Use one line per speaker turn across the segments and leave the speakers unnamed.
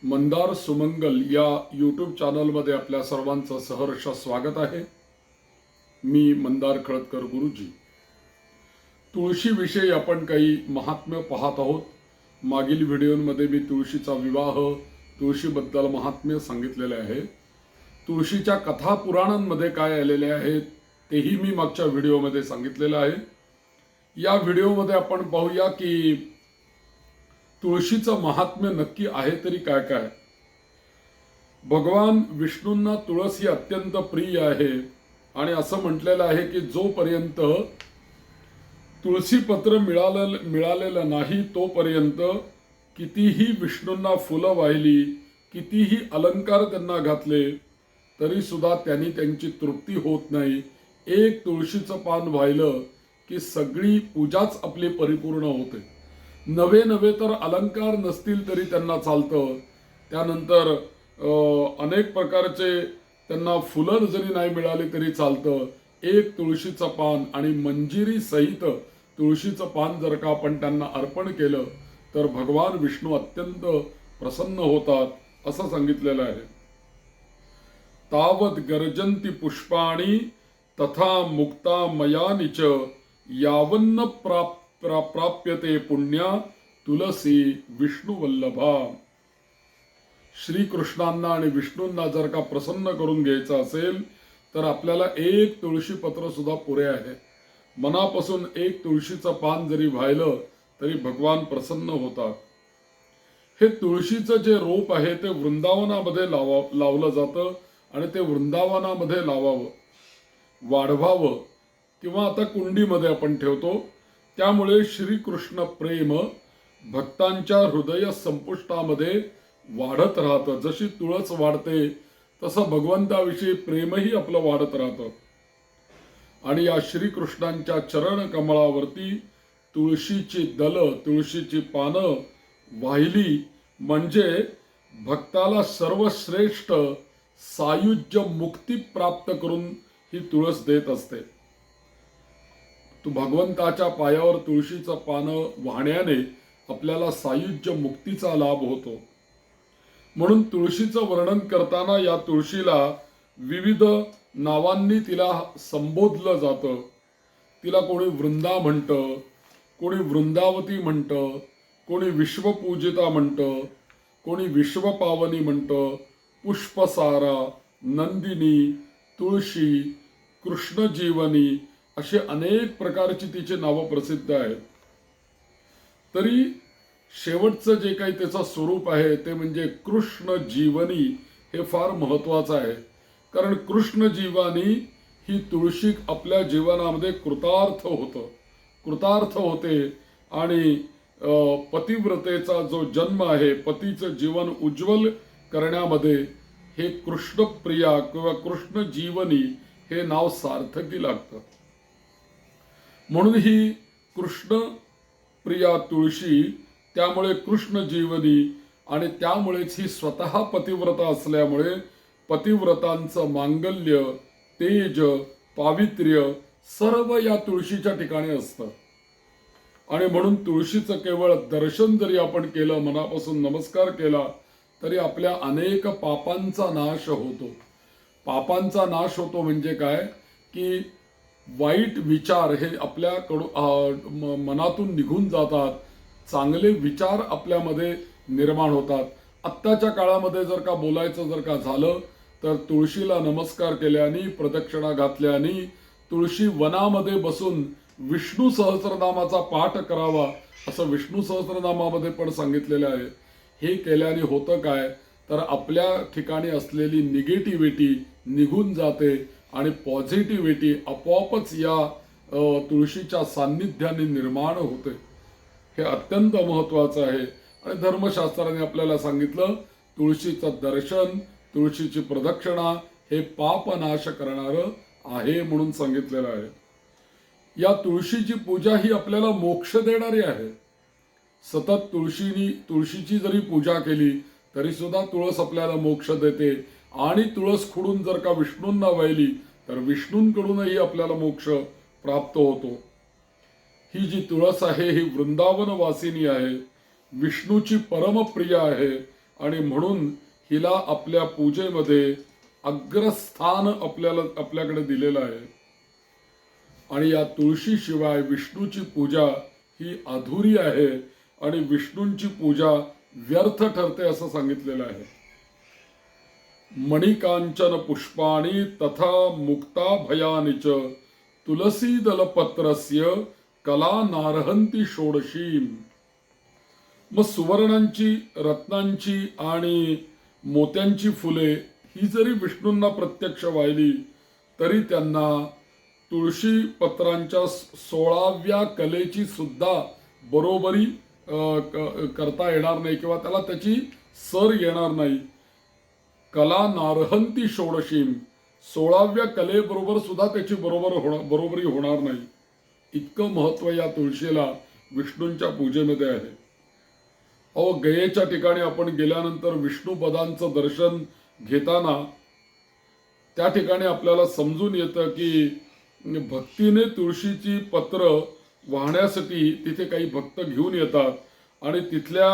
मंदार सुमंगल या यूट्यूब चॅनलमध्ये आपल्या सर्वांचं सहर्ष स्वागत आहे. मी मंदार खळदकर गुरुजी. तुळशीविषयी आपण काही महात्म्य पाहत आहोत. मागील व्हिडिओमध्ये मी तुळशीचा विवाह, तुळशीबद्दल महात्म्य सांगितलेले आहे. तुळशीच्या कथा पुराणांमध्ये काय आलेले आहेत तेही मी मागच्या व्हिडिओमध्ये सांगितलेलं आहे. या व्हिडिओमध्ये आपण पाहूया की तुळशीचं महात्म्य नक्की आहे तरी काय काय. भगवान विष्णूंना तुळस ही अत्यंत प्रिय आहे आणि असं म्हटलेलं आहे की जोपर्यंत तुळशी पत्र मिळालेलं नाही तोपर्यंत कितीही विष्णूंना फुलं वाहिली, कितीही अलंकार त्यांना घातले तरी सुद्धा त्यांनी त्यांची तृप्ती होत नाही. एक तुळशीचं पान वाहिलं की सगळी पूजाच आपली परिपूर्ण होते. नवे नवे तर अलंकार नसतील तरी त्यांना चालतं. त्यानंतर अनेक प्रकारचे त्यांना फुलं जरी नाही मिळाली तरी चालतं. एक तुळशीचं पान आणि मंजिरी सहित तुळशीचं पान जर का आपण त्यांना अर्पण केलं तर भगवान विष्णू अत्यंत प्रसन्न होतात असं सांगितलेलं आहे. तावत गर्जंती पुष्पाणी तथा मुक्ता मयानिच यावन्न प्राप्यते पुण्या तुलसी विष्णुवल्लभा. श्रीकृष्णांना आणि विष्णूंना जर का प्रसन्न करून घ्यायचं असेल तर आपल्याला एक तुळशी पत्र सुद्धा पुरे आहे. मनापासून एक तुळशीचं पान जरी वाहिलं तरी भगवान प्रसन्न होतात. हे तुळशीचं जे रोप आहे ते वृंदावनामध्ये लावलं जातं आणि ते वृंदावनामध्ये लावावं, वाढवावं किंवा आता कुंडीमध्ये आपण ठेवतो. त्यामुळे श्रीकृष्ण प्रेम भक्तांच्या हृदय संपुष्टामध्ये वाढत राहतं. जशी तुळस वाढते तसं भगवंताविषयी प्रेमही आपलं वाढत राहतं. आणि या श्रीकृष्णांच्या चरण कमळावरती तुळशीची दलं, तुळशीची पानं वाहिली म्हणजे भक्ताला सर्वश्रेष्ठ सायुज्य मुक्ती प्राप्त करून ही तुळस देत असते. तू भगवंताच्या पायावर तुळशीचं पानं वाहण्याने आपल्याला सायुज्य मुक्तीचा लाभ होतो. म्हणून तुळशीचं वर्णन करताना या तुळशीला विविध नावांनी तिला संबोधलं जातं. तिला कोणी वृंदा म्हणतं, कोणी वृंदावती म्हणतं, कोणी विश्वपूजिता म्हणतं, कोणी विश्वपावनी म्हणतं, पुष्पसारा, नंदिनी, तुळशी, कृष्णजीवनी असे अनेक प्रकारची तिची नावं प्रसिद्ध आहेत. तरी शेवटचं जे काही त्याचं स्वरूप आहे ते म्हणजे कृष्ण जीवनी हे फार महत्वाचं आहे. कारण कृष्ण जीवनी ही तुळशी आपल्या जीवनामध्ये कृतार्थ होते आणि पतिव्रतेचा जो जन्म आहे, पतीचं जीवन उज्ज्वल करण्यामध्ये हे कृष्णप्रिया किंवा कृष्ण जीवनी हे नाव सार्थकी लागतं. म्हणून ही कृष्ण प्रिया तुळशी, त्यामुळे कृष्ण जीवनी आणि त्यामुळेच ही स्वतः पतिव्रता असल्यामुळे पतिव्रतांचं मांगल्य, तेज, पावित्र्य सर्व या तुळशीच्या ठिकाणी असतं. आणि म्हणून तुळशीचं केवळ दर्शन जरी आपण केलं, मनापासून नमस्कार केला तरी आपल्या अनेक पापांचा नाश होतो. पापांचा नाश होतो म्हणजे काय की वाईट विचार हे आपल्याकडून मनातून निघून जातात. चांगले विचार आपल्यामध्ये निर्माण होतात. आत्ताच्या काळामध्ये जर का बोलायचं जर का झालं तर तुळशीला नमस्कार केल्याने, प्रदक्षिणा घातल्याने, तुळशी वनामध्ये बसून विष्णू सहस्रनामाचा पाठ करावा असं विष्णू सहस्रनामामध्ये पण सांगितलेलं आहे. हे केल्याने होतं काय तर आपल्या ठिकाणी असलेली निगेटिव्हिटी निघून जाते आणि पॉझिटिव्हिटी आपोआपच या तुळशीच्या सान्निध्याने निर्माण होते. हे अत्यंत महत्वाचं आहे. आणि धर्मशास्त्राने आपल्याला सांगितलं तुळशीचं दर्शन, तुळशीची प्रदक्षिणा हे पापनाश करणारं आहे म्हणून सांगितलेलं आहे. या तुळशीची पूजा ही आपल्याला मोक्ष देणारी आहे. सतत तुळशीची जरी पूजा केली तरी सुद्धा तुळस आपल्याला मोक्ष देते. आणि तुळस खुडून जर का विष्णूंना वाहिली तर विष्णूंकडूनही आपल्याला मोक्ष प्राप्त होतो. ही जी तुळस आहे ही वृंदावन वासिनी आहे, विष्णूची परमप्रिय आहे आणि म्हणून हिला आपल्या पूजेमध्ये अग्रस्थान आपल्याकडे दिलेलं आहे. आणि या तुळशीशिवाय विष्णूची पूजा ही अधुरी आहे आणि विष्णूंची पूजा व्यर्थ ठरते असं सांगितलेलं आहे. मणिकांचन पुष्पाणि तथा मुक्ताभयानि च तुलसीदलपत्रस्य कला नारहंती षोडशीम. मग सुवर्णांची, रत्नांची आणि मोत्यांची फुले ही जरी विष्णूंना प्रत्यक्ष वाहिली तरी त्यांना तुळशी पत्रांच्या 16व्या कलेची सुद्धा बरोबरी करता येणार नाही किंवा त्याला त्याची सर येणार नाही. कला नारहंती षोडशीम, 16व्या कलेबरोबर सुद्धा त्याची बरोबरी होणार नाही. इतकं महत्व या तुळशीला विष्णूंच्या पूजेमध्ये आहे. अहो, गयेच्या ठिकाणी आपण गेल्यानंतर विष्णुपदांचं दर्शन घेताना त्या ठिकाणी आपल्याला समजून येतं की भक्तीने तुळशीची पत्र वाहण्यासाठी तिथे काही भक्त घेऊन येतात आणि तिथल्या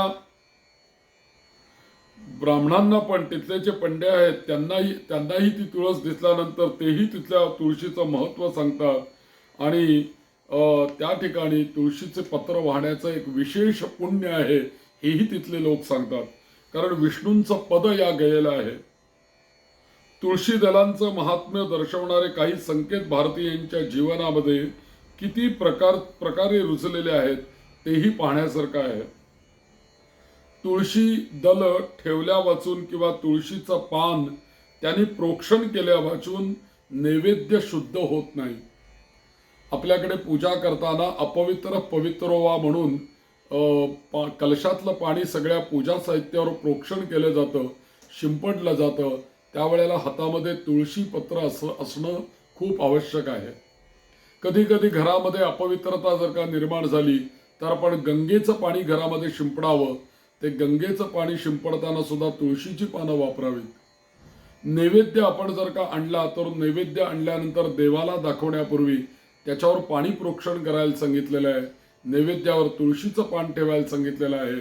ब्राह्मणांना पण, तिथले जे पंडे आहेत त्यांनाही ती तुळस दिसल्यानंतर तेही तिथल्या तुळशीचं महत्त्व सांगतात आणि त्या ठिकाणी तुळशीचे पत्र वाहण्याचं एक विशेष पुण्य आहे हेही तिथले लोक सांगतात. कारण विष्णूंचं पद या गयेला आहे. तुळशी दलांचं महात्म्य दर्शवणारे काही संकेत भारतीयांच्या जीवनामध्ये किती प्रकारे रुजलेले आहेत तेही पाहण्यासारखं आहे. तुळशी दल ठेवल्या वाचून किंवा तुळशीचं पान त्यांनी प्रोक्षण केल्या वाचून नैवेद्य शुद्ध होत नाही. आपल्याकडे पूजा करताना अपवित्र पवित्र व्हा म्हणून कलशातलं पाणी सगळ्या पूजा साहित्यावर प्रोक्षण केलं जातं, शिंपडलं जातं. त्यावेळेला हातामध्ये तुळशी पत्र असणं खूप आवश्यक आहे. कधी कधी घरामध्ये अपवित्रता जर का निर्माण झाली तर आपण गंगेचं पाणी घरामध्ये शिंपडावं. ते गंगेचं पाणी शिंपडताना सुद्धा तुळशीची पानं वापरावीत. नैवेद्य आपण जर का आणला तर नैवेद्य आणल्यानंतर देवाला दाखवण्यापूर्वी त्याच्यावर पाणी प्रोक्षण करायला सांगितलेलं आहे. नैवेद्यावर तुळशीचं पान ठेवायला सांगितलेलं आहे.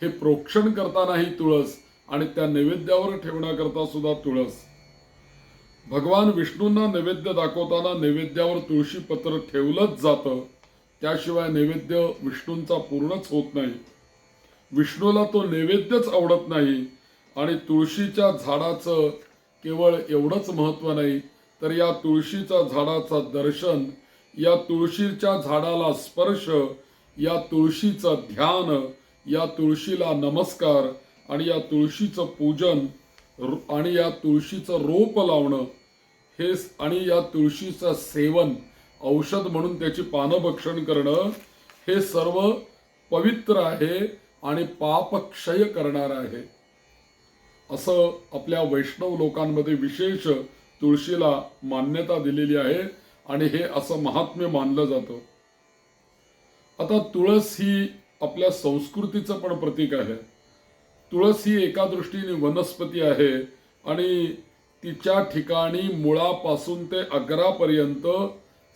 हे प्रोक्षण करतानाही तुळस आणि त्या नैवेद्यावर ठेवण्याकरता सुद्धा तुळस. भगवान विष्णूंना नैवेद्य दाखवताना नैवेद्यावर तुळशी पत्र ठेवलंच जातं. त्याशिवाय नैवेद्य विष्णूंचा पूर्णच होत नाही. विष्णूला तो नैवेद्यच आवडत नाही. आणि तुळशीच्या झाडाचं केवळ एवढंच महत्व नाही तर या तुळशीच्या झाडाचं दर्शन, या तुळशीच्या झाडाला स्पर्श, या तुळशीचं ध्यान, या तुळशीला नमस्कार आणि या तुळशीचं पूजन आणि या तुळशीचं रोप लावणं हे आणि या तुळशीचं सेवन, औषध म्हणून त्याची पानभक्षण करणं हे सर्व पवित्र आहे आणि पापक्षय करणार आहे असं आपल्या वैष्णव लोकांमध्ये विशेष तुळशीला मान्यता दिलेली आहे आणि हे असं महात्म्य मानलं जातं. आता तुळस ही आपल्या संस्कृतीचं पण प्रतीक आहे. तुळस ही एका दृष्टीने वनस्पती आहे आणि तिच्या ठिकाणी मुळापासून ते अग्रापर्यंत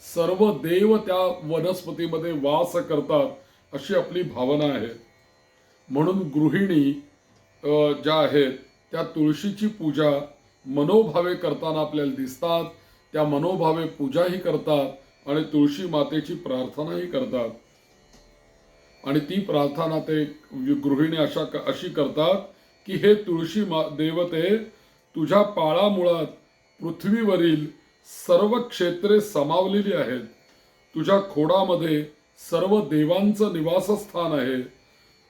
सर्व देव त्या वनस्पतीमध्ये वास करतात अशी आपली भावना आहे. म्हणून गृहिणी ज्या आहेत त्या तुळशीची पूजा मनोभावे करताना आपल्याला दिसतात. त्या मनोभावे पूजाही करतात आणि तुळशी मातेची प्रार्थनाही करतात. आणि ती प्रार्थना ते गृहिणी अशी करतात की हे तुळशी देवते, तुझ्या पाळामुळात पृथ्वीवरील सर्व क्षेत्रे सामावलेली आहेत. तुझ्या खोडामध्ये सर्व देवांचं निवासस्थान आहे.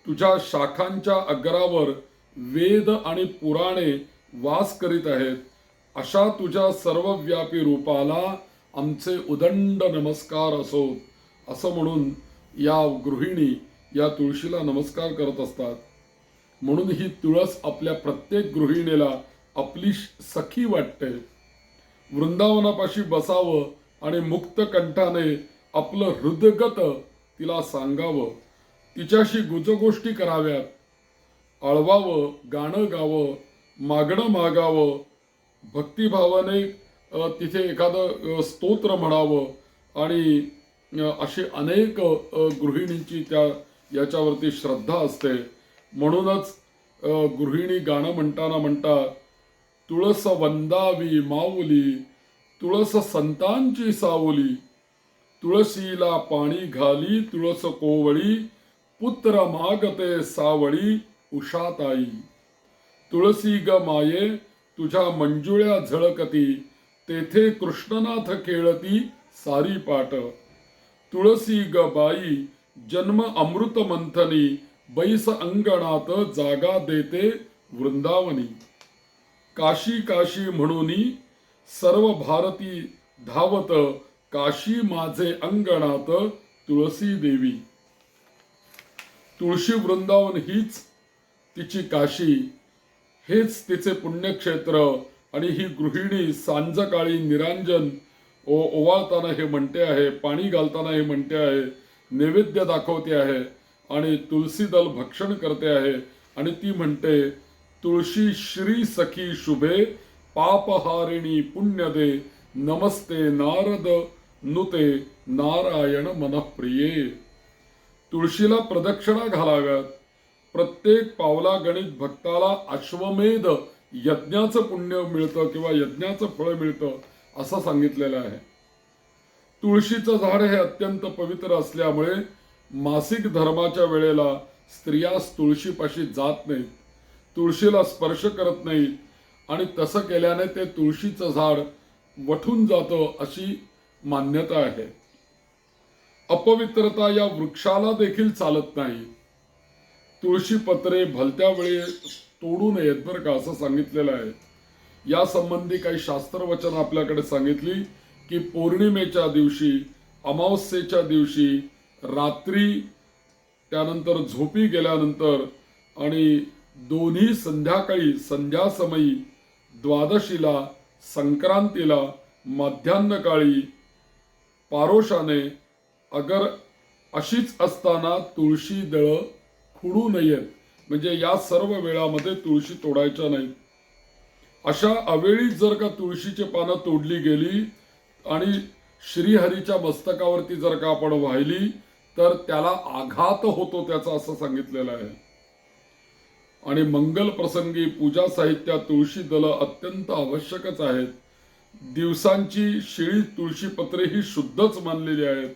तुझ्या शाखांच्या अग्रावर वेद आणि पुराणे वास करीत आहेत. अशा तुझ्या सर्वव्यापी रूपाला आमचे उदंड नमस्कार असोत असं म्हणून या गृहिणी या तुळशीला नमस्कार करत असतात. म्हणून ही तुळस आपल्या प्रत्येक गृहिणीला आपली सखी वाटते. वृंदावनापाशी बसावं आणि मुक्त कंठाने आपलं हृदगत तिला सांगावं. तिच्याशी गुजगोष्टी कराव्यात. आळवावं, गाणं गावं, मागणं मागावं, भक्तिभावाने तिथे एखादं स्तोत्र म्हणावं आणि अशी अनेक गृहिणींची त्या याच्यावरती श्रद्धा असते. म्हणूनच गृहिणी गाणं म्हणताना म्हणतात, तुळस वंदावी माऊली, तुळस संतांची सावली, तुळशीला पाणी घाली तुळस कोवळी, पुत्र मागते सावळी उषाताई. तुळसी ग माये तुझ्या मंजुळ्या झळकती, तेथे कृष्णनाथ खेळती सारी पाट. तुळसी ग बाई जन्म अमृत मंथनी, बैस अंगणात जागा देते वृंदावनी. काशी काशी म्हणूनी सर्व भारती धावत, काशी माझे अंगणात तुळसी देवी. तुळशी वृंदावन हीच तिची काशी, हेच तिचे पुण्यक्षेत्र. आणि ही गृहिणी सांजकाळी निरांजन ओवाळताना हे म्हणते आहे, पाणी घालताना हे म्हणते आहे, नैवेद्य दाखवते आहे आणि तुळशी दल भक्षण करते आहे. आणि ती म्हणते, तुळशी श्री सखी शुभे, पापहारिणी पुण्य दे, नमस्ते नारद नुते, नारायण मनःप्रिये. तुळशीला प्रदक्षिणा घालाव्यात. प्रत्येक पावला गणित भक्ताला अश्वमेध यज्ञाचं पुण्य मिळतं किंवा यज्ञाचं फळ मिळतं असं सांगितलेलं आहे. तुळशीचं झाड हे अत्यंत पवित्र असल्यामुळे मासिक धर्माच्या वेळेला स्त्रिया तुळशीपाशी जात नाहीत, तुळशीला स्पर्श करत नाहीत आणि तसं केल्याने ते तुळशीचं झाड वठून जातं अशी मान्यता आहे. अपवित्रता या वृक्षाला देखील चालत नाही. तुळशी पत्रे भलत्या वेळी तोडू नयेत बरं का, असं सांगितलेलं आहे. या संबंधी काही शास्त्रवचन आपल्याकडे सांगितली की पौर्णिमेच्या दिवशी, अमावस्येच्या दिवशी रात्री, त्यानंतर झोपी गेल्यानंतर आणि दोन्ही संध्याकाळी संध्यासमयी, द्वादशीला, संक्रांतीला, मध्यान्हकाळी पारोशाने अगर अशीच असताना तुळशी दळ खुडू नयेत. म्हणजे या सर्व वेळामध्ये तुळशी तोडायच्या नाहीत. अशा अवेळी जर का तुळशीची पानं तोडली गेली आणि श्रीहरीच्या मस्तकावरती जर का आपण वाहिली तर त्याला आघात होतो त्याचा, असं सांगितलेलं आहे. आणि मंगल प्रसंगी पूजा साहित्यात तुळशी दल अत्यंत आवश्यकच आहेत. दिवसांची शिळी तुळशी पत्रे ही शुद्धच मानलेली आहेत.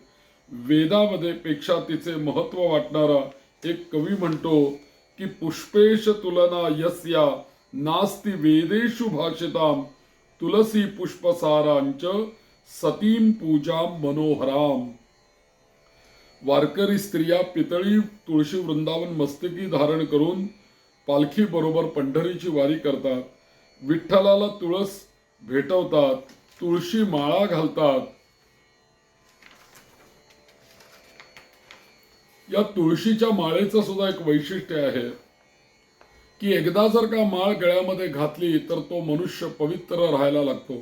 वेदामध्ये पेक्षा तिचे महत्व वाटणारा एक कवी म्हणतो की पुष्पेश तुलना यस्या नास्ति वेदेषु भाषिताम, तुलसी पुष्पसारांच सतीम पूजा मनोहराम. वारकरी स्त्रिया पितळी तुळशी वृंदावन मस्तकी धारण करून पालखी बरोबर पंढरीची वारी करतात. विठ्ठलाला तुळस भेटवतात, तुळशी माळा घालतात. या तुळशीच्या माळेचं सुद्धा एक वैशिष्ट्य आहे की एकदा जर का माळ गळ्यामध्ये घातली तर तो मनुष्य पवित्र राहायला लागतो.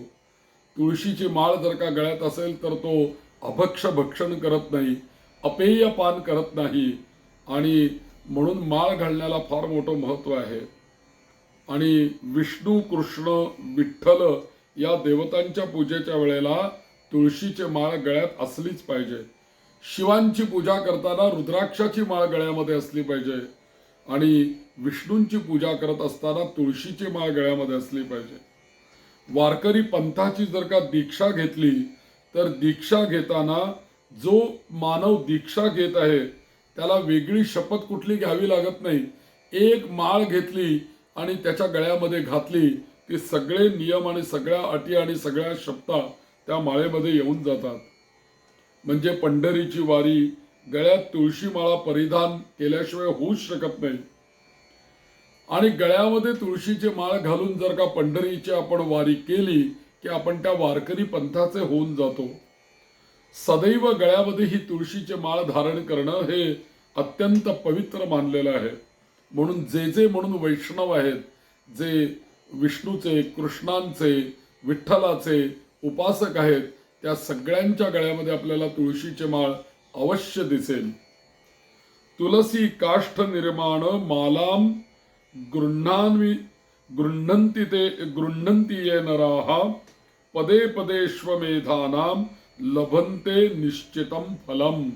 तुळशीची माळ जर का गळ्यात असेल तर तो अभक्ष भक्षण करत नाही, अपेय पान करत नाही. आणि म्हणून माळ घालण्याला फार मोठं महत्व आहे. आणि विष्णू, कृष्ण, विठ्ठल या देवतांच्या पूजेच्या वेळेला तुळशीची माळ गळ्यात असलीच पाहिजे. शिवांची पूजा करताना रुद्राक्षाची माळ गळ्यामध्ये असली पाहिजे आणि विष्णूंची पूजा करत असताना तुळशीची माळ गळ्यामध्ये असली पाहिजे. वारकरी पंथाची जर का दीक्षा घेतली तर दीक्षा घेताना जो मानव दीक्षा घेत आहे त्याला वेगळी शपथ कुठली घ्यावी लागत नाही. एक माळ घेतली आणि त्याच्या गळ्यामध्ये घातली की सगळे नियम आणि सगळ्या अटी आणि सगळ्या शपथा त्या माळेमध्ये येऊन जातात. म्हणजे पंढरीची वारी गळ्यात तुळशी माळा परिधान केल्याशिवाय होऊच शकत नाही. आणि गळ्यामध्ये तुळशीची माळ घालून जर का पंढरीची आपण वारी केली की आपण त्या वारकरी पंथाचे होऊन जातो. सदैव गळ्यामध्ये ही तुळशीची माळ धारण करणं हे अत्यंत पवित्र मानलेलं आहे. म्हणून जे म्हणून वैष्णव आहेत, जे विष्णूचे, कृष्णांचे, विठ्ठलाचे उपासक आहेत, त्या सगळ्यांच्या गळ्यामध्ये आपल्याला तुळशीची माळ अवश्य दिसेल. तुलसी काष्ठ निर्माण मालाम गृह्णन्ति ये नराः, पदे पदेष्वमेधानाम लभन्ते निश्चितम फलम.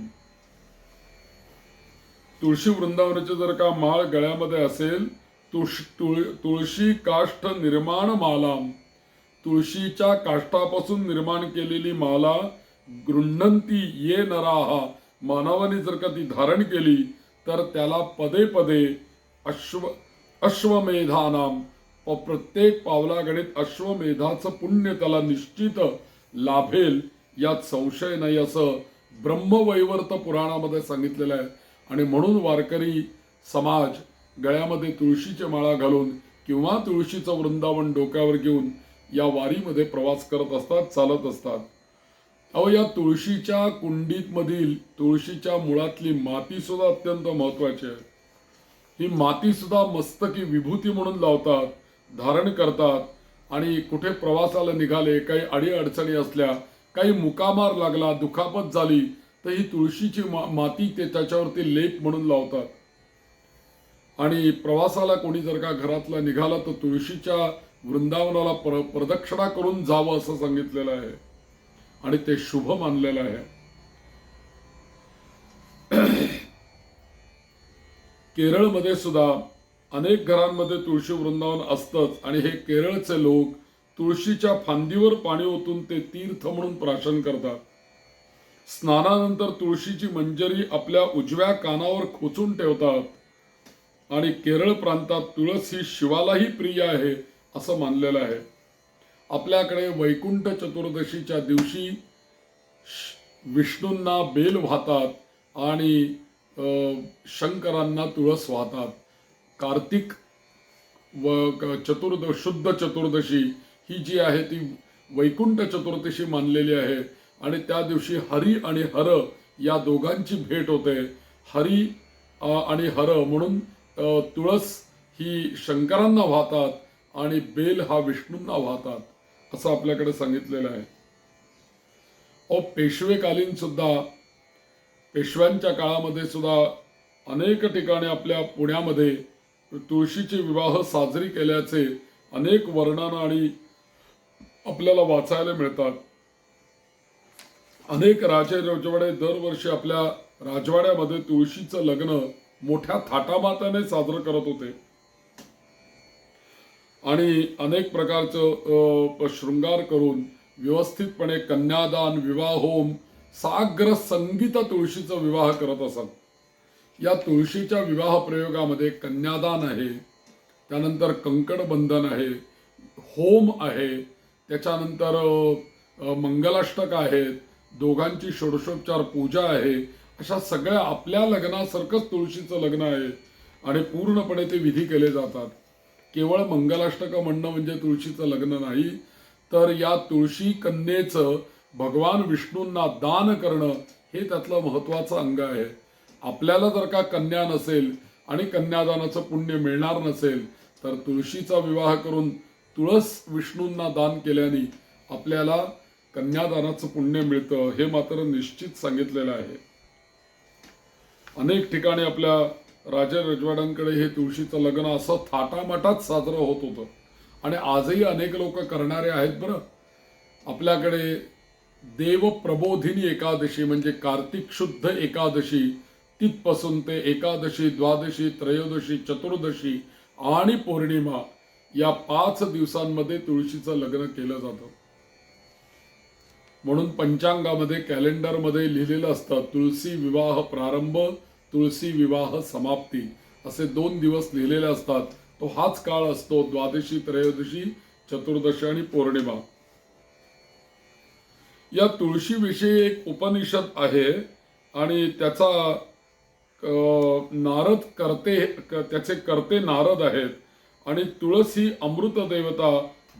तुळशी वृंदावनाची जर का माळ गळ्यामध्ये असेल तुळशी काष्ठ निर्माण मालाम, तुळशीच्या काष्ठापासून निर्माण केलेली माला गृह्णंती ये नराहा, मानवाने जर का ती धारण केली तर त्याला पदे पदे अश्वमेधानाम, प्रत्येक पावलागणित अश्वमेधाचं पुण्य त्याला निश्चित लाभेल, यात संशय नाही, असं ब्रह्मवैवर्त पुराणामध्ये सांगितलेलं आहे. आणि म्हणून वारकरी समाज गळ्यामध्ये तुळशीची माळा घालून किंवा तुळशीचं वृंदावन डोक्यावर घेऊन या वारीमध्ये प्रवास करत असतात, चालत असतात. अहो, या तुळशीच्या कुंडीत मधील तुळशीच्या मुळातली माती सुद्धा अत्यंत महत्वाची आहे. ही माती सुद्धा मस्तकी विभूती म्हणून लावतात, धारण करतात. आणि कुठे प्रवासाला निघाले, काही अडीअडचणी असल्या, काही मुकामार लागला, दुखापत झाली, तर ही तुळशीची माती ते त्याच्यावरती लेप म्हणून लावतात. आणि प्रवासाला कोणी जर का घरातला निघाला तर तुळशीच्या वृंदावनाला प्रदक्षिणा करून जावं असं सांगितलेलं आहे आणि ते शुभ मानलेलं आहे. केरळमध्ये सुद्धा अनेक घरांमध्ये तुळशी वृंदावन असतंच आणि हे केरळचे लोक तुळशीच्या फांदीवर पाणी ओतून ते तीर्थ म्हणून प्राशन करतात. स्नानानंतर तुळशीची मंजरी आपल्या उजव्या कानावर खोचून ठेवतात. आणि केरळ प्रांतात तुळस ही शिवालाही प्रिय आहे असं मानलेलं आहे. आपल्याकडे वैकुंठ चतुर्दशीच्या दिवशी विष्णूंना बेल वाहतात आणि शंकरांना तुळस वाहतात. कार्तिक व शुद्ध चतुर्दशी ही जी आहे ती वैकुंठ चतुर्दशी मानलेली आहे आणि त्या दिवशी हरी आणि हर या दोघांची भेट होते. हरी आणि हर म्हणून तुळस ही शंकरांना वाहतात आणि बेल हा विष्णूंना वाहतात असं आपल्याकडे सांगितलेलं आहे. पेशवेकालीन सुद्धा, पेशव्यांच्या काळामध्ये सुद्धा अनेक ठिकाणी आपल्या पुण्यामध्ये तुळशीचे विवाह साजरी केल्याचे अनेक वर्णन आणि आपल्याला वाचायला मिळतात. अनेक राजे राजवाडे दरवर्षी आपल्या राजवाड्यामध्ये तुळशीचं लग्न मोठ्या थाटामाटाने साजरं करत होते आणि अनेक प्रकारचं शृंगार करून व्यवस्थितपणे कन्यादान, विवाह होम, साग्र संगीत तुळशीचा विवाह करत असत. या तुळशीच्या विवाह प्रयोगामध्ये कन्यादान आहे, त्यानंतर कंकण बंधन आहे, होम आहे, त्याच्यानंतर मंगलाष्टक आहेत, दोघांची षोडशोपचार पूजा आहे. अशा सगळ्या आपल्या लग्नासारखंच तुळशीचं लग्न आहे आणि पूर्णपणे ते विधी केले जातात. केवळ मंगलाष्टक म्हणणं म्हणजे तुळशीचं लग्न नाही, तर या तुळशी कन्येचं भगवान विष्णूंना दान करणं हे त्यातलं महत्वाचं अंग आहे. आपल्याला जर का कन्या नसेल आणि कन्यादानाचं पुण्य मिळणार नसेल तर तुळशीचा विवाह करून तुळस विष्णूंना दान केल्याने आपल्याला कन्यादानाचं पुण्य मिळतं हे मात्र निश्चित सांगितलेलं आहे. अनेक ठिकाणी आपल्या राजे रजवाड्यांकडे हे तुळशीचं लग्न असं थाटामाटात साजरं होत होतं आणि आजही अनेक लोक करणारे आहेत. बरं, आपल्याकडे देव प्रबोधिनी एकादशी म्हणजे कार्तिक शुद्ध एकादशी, तिथपासून ते एकादशी, द्वादशी, त्रयोदशी, चतुर्दशी आणि पौर्णिमा या 5 दिवसांमध्ये तुळशीचं लग्न केलं जातं. म्हणून पंचांगामध्ये, कॅलेंडरमध्ये लिहिलेलं असतं तुळशी विवाह प्रारंभ, तुळशी विवाह समाप्ती असे 2 दिवस लिहिलेले असतात. तो हाच काळ असतो, द्वादशी, त्रयोदशी, चतुर्दशी आणि पौर्णिमा. या तुळशीविषयी एक उपनिषद आहे आणि त्याचा नारद करते, त्याचे कर्ते नारद आहेत आणि तुळस ही अमृत देवता,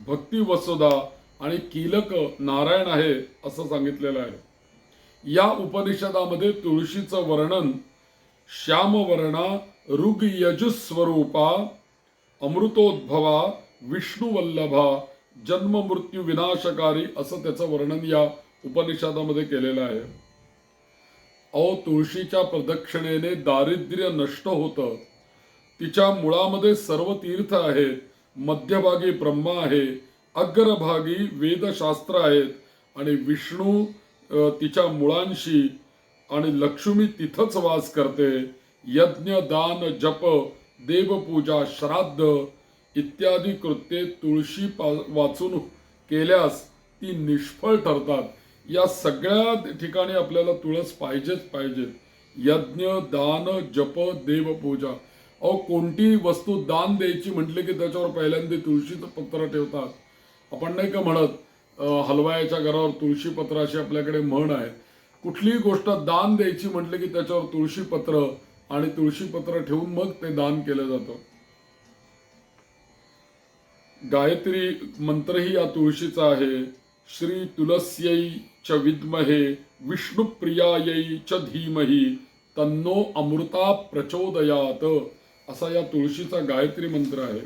भक्ती वसुधा आणि कीलक नारायण आहे असं सांगितलेलं आहे. या उपनिषदामध्ये तुळशीचं वर्णन श्यामवर्णा ऋग यजुस्वरूपा अमृतोद्भवा विष्णुवल्लभा जन्म मृत्यू विनाशकारी असं त्याचं वर्णन या उपनिषदामध्ये केलेलं आहे. तुळशीच्या प्रदक्षिणेने दारिद्र्य नष्ट होतं. तिच्या मुळामध्ये सर्व तीर्थ आहेत, मध्यभागी ब्रह्मा आहे, अग्रभागी वेदशास्त्र आहेत आणि विष्णू तिच्या मुळांशी आणि लक्ष्मी तिथंच वास करते. यज्ञ, दान, जप, देवपूजा, श्राद्ध इत्यादी कृत्ये तुळशी वाचून केल्यास ती निष्फळ ठरतात. या सगळ्या ठिकाणी आपल्याला तुळस पाहिजेच पाहिजे. यज्ञ, दान, जप, देवपूजा. अहो, कोणती वस्तू दान द्यायची म्हटले की त्याच्यावर पहिल्यांदा तुळशीचं पत्र ठेवतात. आपण नाही का म्हणत हलवायाच्या घरावर तुळशी पत्र अशी आपल्याकडे म्हण आहे. कुठलीही गोष्ट दान द्यायची म्हटले की त्याच्यावर तुळशी पत्र आणि तुळशी पत्र ठेवून मग ते दान केलं जातं. गायत्री मंत्रही या तुळशीचा आहे. श्री तुलस्यै च विद्महे विष्णुप्रियायै च धीमहि तन्नो अमृता प्रचोदयात असा या तुळशीचा गायत्री मंत्र आहे.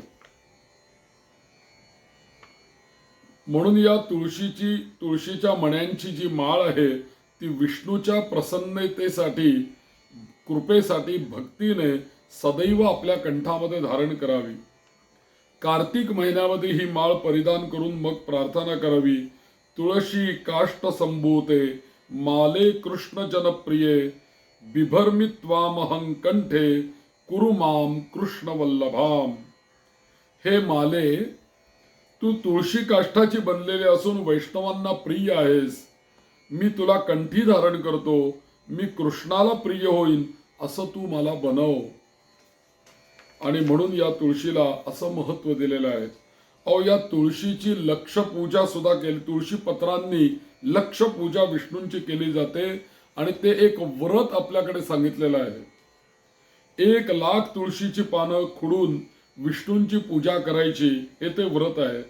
म्हणून या तुळशीच्या मण्यांची जी माळ आहे ती विष्णूच्या प्रसन्नतेसाठी, कृपेसाठी भक्तीने सदैव आपल्या कंठामध्ये धारण करावी. कार्तिक महिन्यामध्ये ही माळ परिधान करून मग प्रार्थना करावी. तुळशी काष्ट संभूते माले कृष्ण जनप्रिये बिभर्मि त्वामहं कंठे कुरु माम कृष्ण वल्लभाम. हे माले, तू तुळशी काष्ठाची बनलेली असून वैष्णवांना प्रिय आहेस. मी तुला कंठी धारण करतो. मी कृष्णाला प्रिय होईन असं तू मला बनव. आणि म्हणून या तुळशीला असं महत्व दिलेलं आहे. अहो, या तुळशीची लक्ष पूजा सुद्धा केली. तुळशी पत्रांनी लक्ष पूजा विष्णूंची केली जाते आणि ते एक व्रत आपल्याकडे सांगितलेलं आहे. 1,00,000 तुळशीची पानं खुडून विष्णूंची पूजा करायची, हे ते व्रत आहे.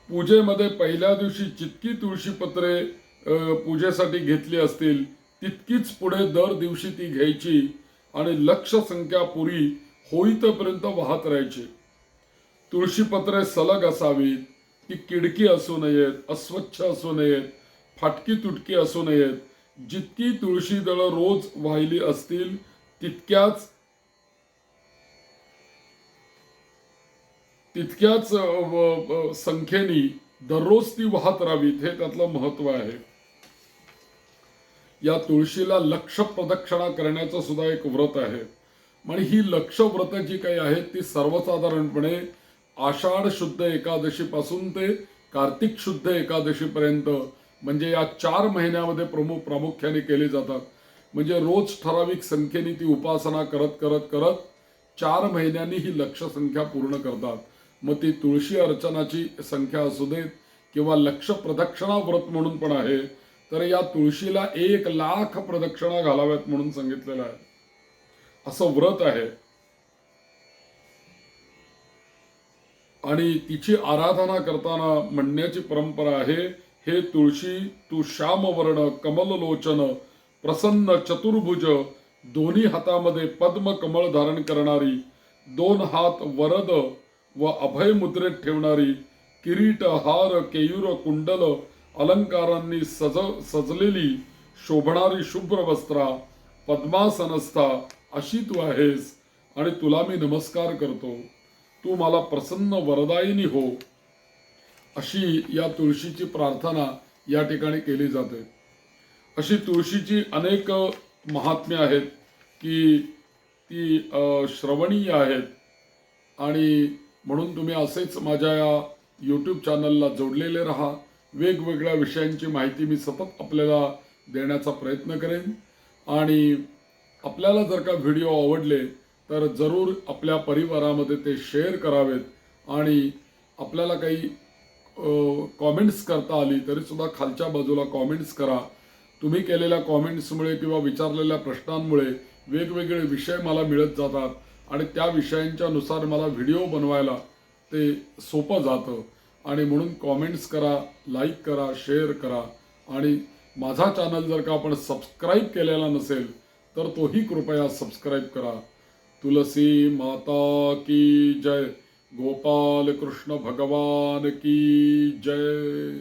पूजेमध्ये पहिल्या दिवशी जितकी तुळशी पत्रे पूजेसाठी घेतली असतील तितकीच पुढे दर दिवशी ती घ्यायची आणि लक्ष संख्या पुरी होईतपर्यंत वाहत राहायची. तुळशी पत्रे सलग असावीत, ती किडकी असू नयेत, अस्वच्छ असू नयेत, फाटकी तुटकी असू नयेत. जितकी तुळशी दळं रोज वाहिली असतील तितक्याच संख्येने दररोज ती वाहत राहावीत, हे त्यातलं महत्व आहे. या तुळशीला लक्ष प्रदक्षिणा करण्याचं सुद्धा एक व्रत आहे. म्हणजे ही लक्ष व्रत जी काही आहेत ती सर्वसाधारणपणे आषाढ शुद्ध एकादशी पासून ते कार्तिक शुद्ध एकादशी पर्यंत म्हणजे या 4 महिन्यामध्ये प्रामुख्याने केली जातात. म्हणजे रोज ठराविक संख्येने ती उपासना करत करत करत 4 महिन्यांनी ही लक्ष संख्या पूर्ण करतात. मग ती तुळशी अर्चनाची संख्या असू देत किंवा लक्ष प्रदक्षिणा व्रत म्हणून पण आहे. तर या तुळशीला 1,00,000 प्रदक्षिणा घालाव्यात म्हणून सांगितलेलं आहे. असं व्रत आहे. आणि तिची आराधना करताना म्हणण्याची परंपरा आहे, हे तुळशी तू श्यामवर्ण कमललोचन प्रसन्न चतुर्भुज, दोन्ही हातामध्ये पद्म कमळ धारण करणारी, 2 हात वरद व अभय मुद्रेत ठेवणारी, किरीट हार केयूर कुंडल अलंकारांनी सजलेली शोभणारी शुभ्र वस्त्रा, पद्मासनस्था अशी तू आहेस आणि तुला मी नमस्कार करतो. तू मला प्रसन्न वरदायिनी हो. अशी या तुळशीची प्रार्थना या ठिकाणी केली जाते. अशी तुळशीची अनेक महात्म्य आहेत की ती श्रवणीय आहेत. आणि म्हणून तुम्ही असेच माझ्या या यूट्यूब चॅनलला जोडलेले राहा. वेगवेगळ्या विषयांची माहिती मी सतत आपल्याला देण्याचा प्रयत्न करेन. आणि आपल्याला जर का व्हिडिओ आवडले तर जरूर आपल्या परिवारामध्ये ते शेअर करावेत. आणि आपल्याला काही कॉमेंट्स करता आली तरी सुद्धा खालच्या बाजूला कॉमेंट्स करा. तुम्ही केलेल्या कॉमेंट्समुळे किंवा विचारलेल्या प्रश्नांमुळे वेगवेगळे विषय मला मिळत जातात आणि त्या विषयांच्या नुसार मला व्हिडिओ बनवायला ते सोपं जातं. आणि म्हणून कॉमेंट्स करा, लाईक करा, शेअर करा. आणि माझा चॅनल जर का आपण सबस्क्राईब केलेला नसेल तर तोही कृपया सबस्क्राईब करा. तुलसी माता की जय. गोपाल कृष्ण भगवान की जय.